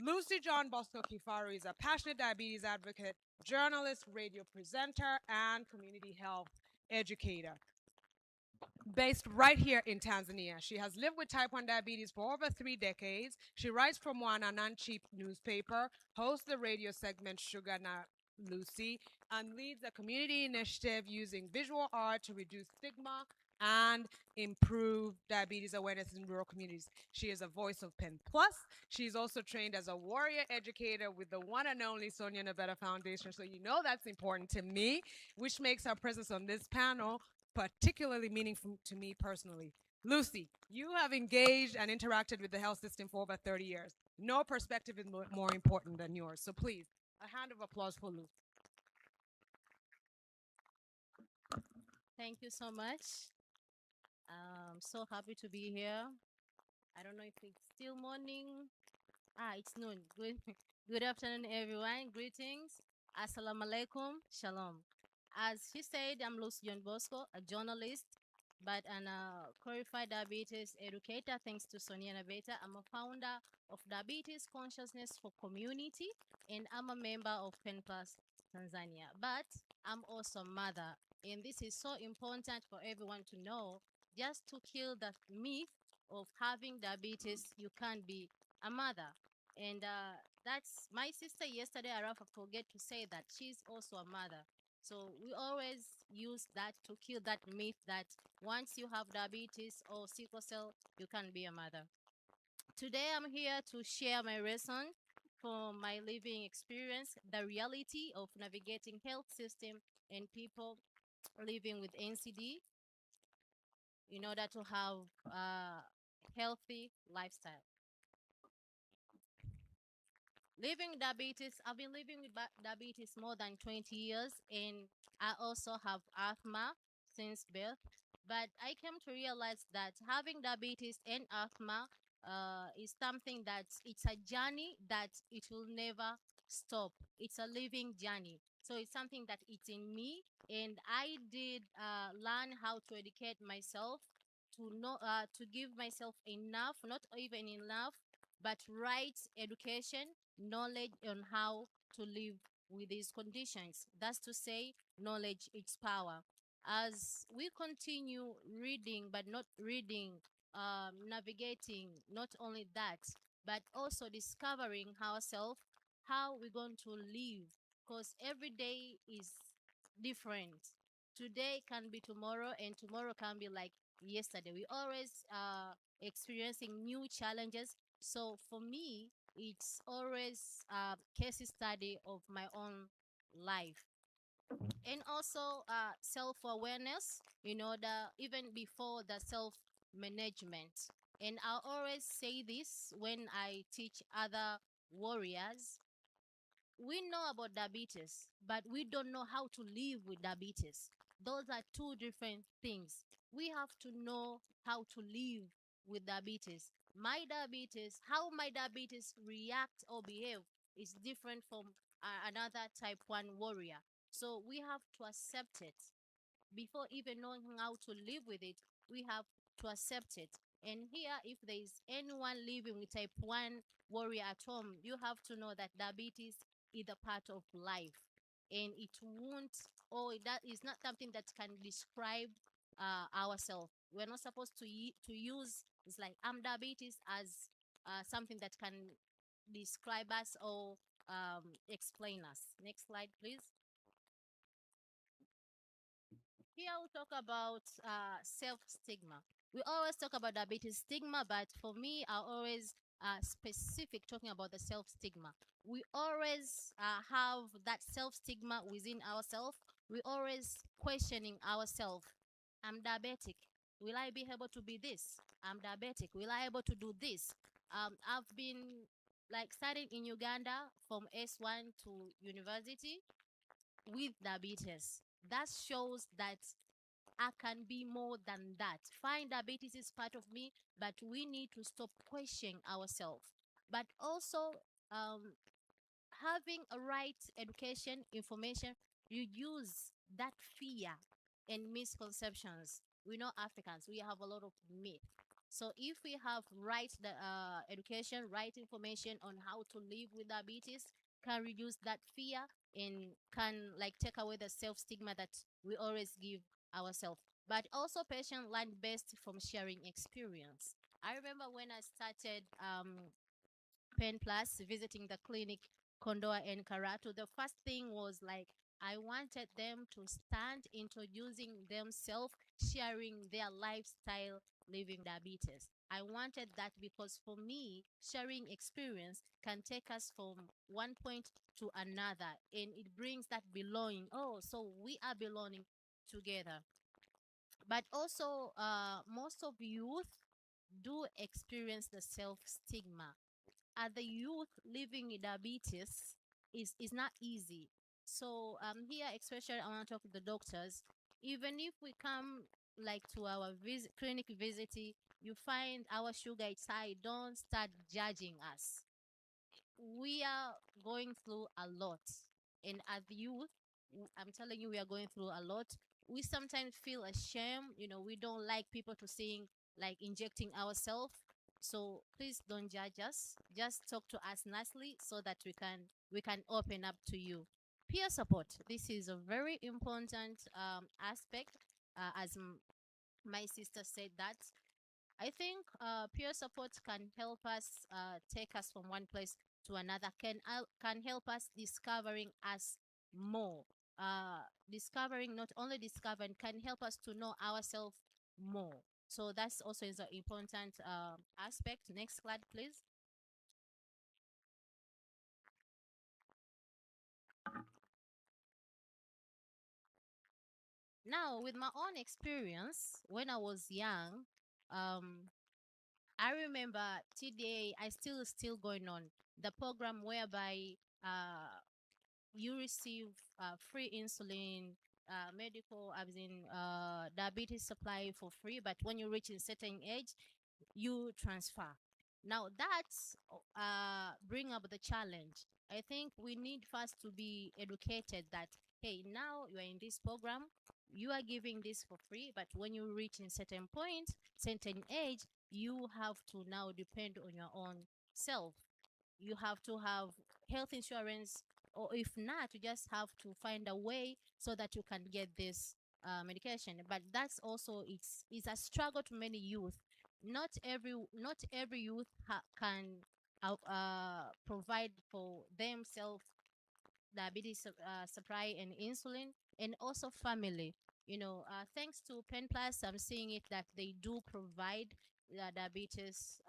Lucy John Bosco Kifaru is a passionate diabetes advocate, journalist, radio presenter, and community health educator based right here in Tanzania. She has lived with type 1 diabetes for over 3 decades. She writes for Mwana, a non-cheap newspaper, hosts the radio segment Shuga na Lucy, and leads a community initiative using visual art to reduce stigma and improve diabetes awareness in rural communities. She is a voice of Pen Plus. She's also trained as a warrior educator with the one and only Sonia Nevada Foundation. So you know that's important to me, which makes her presence on this panel particularly meaningful to me personally. Lucy, you have engaged and interacted with the health system for over 30 years. No perspective is more important than yours. So please, a hand of applause for Lucy. Thank you so much. I'm so happy to be here. I don't know if it's still morning. It's noon. Good, good afternoon, everyone. Greetings. Assalamu alaikum. Shalom. As she said, I'm Lucy John Bosco, a journalist, but an qualified diabetes educator. Thanks to Sonia Nabeta, I'm a founder of Diabetes Consciousness for Community, and I'm a member of Pen Plus Tanzania. But I'm also a mother, and this is so important for everyone to know. Just to kill the myth of having diabetes, you can't be a mother. And that's my sister yesterday. I forget to say that she's also a mother. So we always use that to kill that myth that once you have diabetes or sickle cell, you can be a mother. Today I'm here to share my lesson from my living experience, the reality of navigating health system and people living with NCD in order to have a healthy lifestyle. Living diabetes, I've been living with diabetes more than 20 years, and I also have asthma since birth. But I came to realize that having diabetes and asthma is something that it's a journey that it will never stop. It's a living journey. So it's something that it's in me, and I did learn how to educate myself to know to give myself enough, not even enough, but right education, knowledge on how to live with these conditions. That's to say, knowledge is power. As we continue reading, but not reading, navigating, not only that, but also discovering ourselves, how we're going to live, because every day is different. Today can be tomorrow, and tomorrow can be like yesterday. We always experiencing new challenges. So for me, it's always a case study of my own life, and also self-awareness in order even before the self-management. And I always say this when I teach other warriors: we know about diabetes, but we don't know how to live with diabetes. Those are two different things. We have to know how to live with diabetes. My diabetes, how my diabetes react or behave is different from another type 1 warrior. So we have to accept it. Before even knowing how to live with it, we have to accept it. And here, if there is anyone living with type 1 warrior at home, you have to know that diabetes is a part of life. And it won't, or that is not something that can describe ourselves. We're not supposed to use, it's like, I'm diabetes as something that can describe us or explain us. Next slide, please. Here we talk about self-stigma. We always talk about diabetes stigma, but for me, I always specific talking about the self-stigma. We always have that self-stigma within ourselves. We always questioning ourselves. I'm diabetic. Will I be able to be this? I'm diabetic. Will I able to do this? I've been like studying in Uganda from S1 to university with diabetes. That shows that I can be more than that. Fine, diabetes is part of me, but we need to stop questioning ourselves. But also, um, having a right education, information, reduce that fear and misconceptions. We know Africans, we have a lot of myth. So if we have right education, right information on how to live with diabetes, can reduce that fear and can like take away the self stigma that we always give ourselves. But also, patients learn best from sharing experience. I remember when I started Pen Plus, visiting the clinic, Kondoa and Karatu, the first thing was like I wanted them to start introducing themselves, sharing their lifestyle living diabetes. I wanted that because for me, sharing experience can take us from one point to another and it brings that belonging. Oh, so we are belonging together. But also, most of youth do experience the self stigma. At the youth living with diabetes is not easy. So here especially I want to talk to the doctors. Even if we come like to our clinic visit, you find our sugar is high, don't start judging us. We are going through a lot. And as youth, I'm telling you, we are going through a lot. We sometimes feel ashamed. We don't like people to seeing like injecting ourselves. So please don't judge us. Just talk to us nicely so that we can open up to you. Peer support. This is a very important aspect. As my sister said that I think peer support can help us take us from one place to another. Can help us discovering us more. Discovering not only discovering can help us to know ourselves more. So that's also is an important aspect. Next slide, please. Now, with my own experience, when I was young, um, I remember today I still going on the program whereby you receive free insulin, medical, as in diabetes supply for free. But when you reach a certain age, you transfer. Now that's bring up the challenge. I think we need first to be educated that hey, now you are in this program, you are giving this for free, but when you reach a certain point, certain age, you have to now depend on your own self. You have to have health insurance, or if not, you just have to find a way so that you can get this medication. But that's also it's a struggle to many youth. Not every youth can provide for themselves diabetes supply and insulin, and also family. Thanks to Pen Plus, I'm seeing it that they do provide diabetes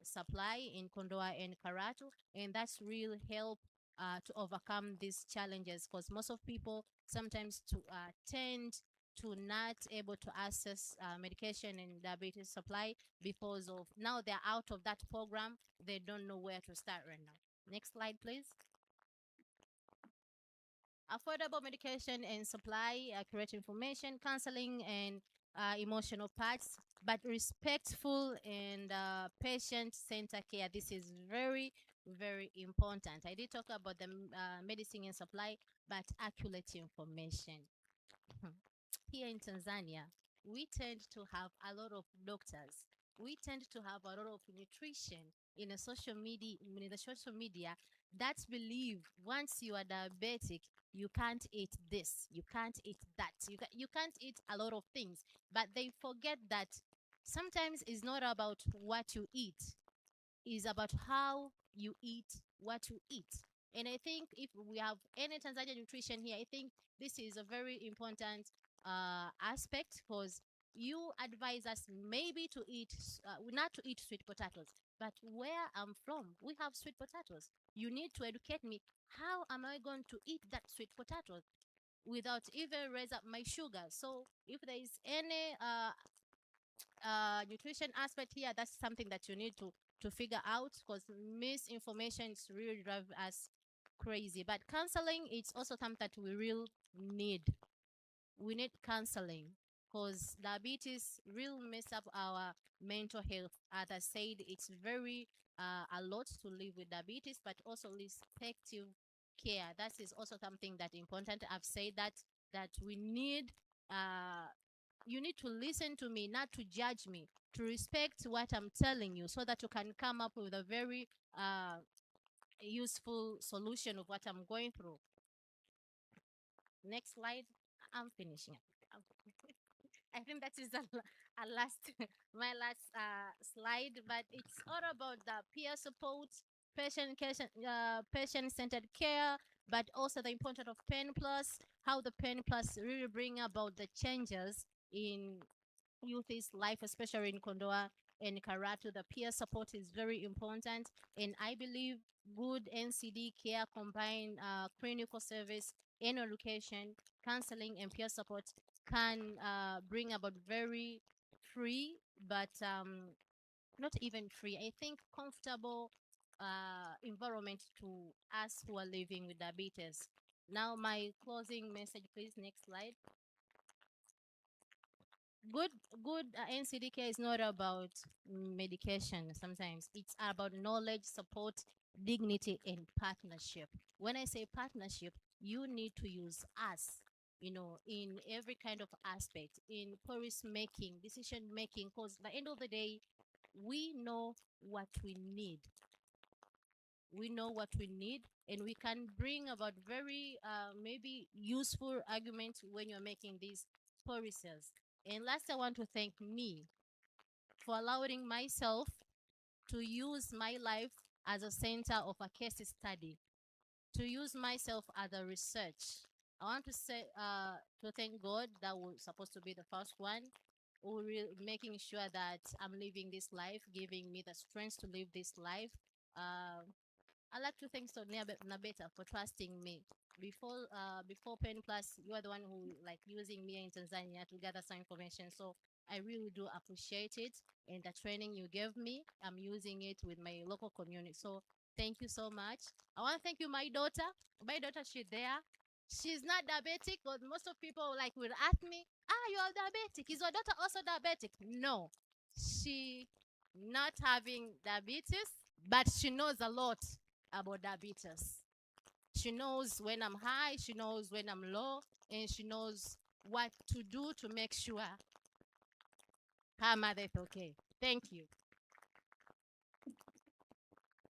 supply in Kondoa and Karatu, and that's real help to overcome these challenges because most of people sometimes to tend to not able to access medication and diabetes supply because of now they're out of that program. They don't know where to start right now. Next slide, please. Affordable medication and supply, accurate information, counseling, and emotional parts, but respectful and patient-centered care. This is very, very important. I did talk about the medicine and supply, but accurate information. Here in Tanzania, we tend to have a lot of doctors. We tend to have a lot of nutrition in the social media that believe once you are diabetic, you can't eat this, you can't eat that, you can't eat a lot of things. But they forget that sometimes it's not about what you eat, is about how you eat what you eat. And I think if we have any Tanzania nutrition here, I think this is a very important aspect because you advise us maybe to eat, not to eat sweet potatoes. But where I'm from, we have sweet potatoes. You need to educate me. How am I going to eat that sweet potato without even raise up my sugar? So if there is any nutrition aspect here, that's something that you need to figure out because misinformation is really drive us crazy. But counseling, it's also something that we really need. We need counseling because diabetes will mess up our mental health. As I said, it's very a lot to live with diabetes, but also respective care. That is also something that important. I've said that we need. You need to listen to me, not to judge me. to respect what I'm telling you, so that you can come up with a very useful solution of what I'm going through. Next slide. I'm finishing. I'm- I think that is a last my last slide, but it's all about the peer support, patient-centered care, but also the importance of Pen Plus, how the Pen Plus really bring about the changes in youth's life, especially in Kondoa and Karatu. The peer support is very important, and I believe good NCD care combine clinical service and education, counseling, and peer support can bring about very free, but not even free. I think comfortable environment to us who are living with diabetes. Now, my closing message, please. Next slide. good good NCDK is not about medication. Sometimes it's about knowledge, support, dignity, and partnership. When I say partnership, you need to use us, in every kind of aspect, in policy making, decision making, because by the end of the day, we know what we need. We know what we need, and we can bring about very maybe useful arguments when you're making these policies. And last, I want to thank me for allowing myself to use my life as a center of a case study, to use myself as a research. I want to say to thank God that was supposed to be the first one, who making sure that I'm living this life, giving me the strength to live this life. Uh, I'd like to thank Nabeta for trusting me. Before Pen Plus, you are the one who like using me in Tanzania to gather some information. So I really do appreciate it, and the training you gave me, I'm using it with my local community. So thank you so much. I want to thank you, my daughter. My daughter, she's there. She's not diabetic, but most of people like will ask me, you are diabetic. Is your daughter also diabetic? No, she not having diabetes, but she knows a lot about diabetes. She knows when I'm high, she knows when I'm low, and she knows what to do to make sure her mother is okay. Thank you.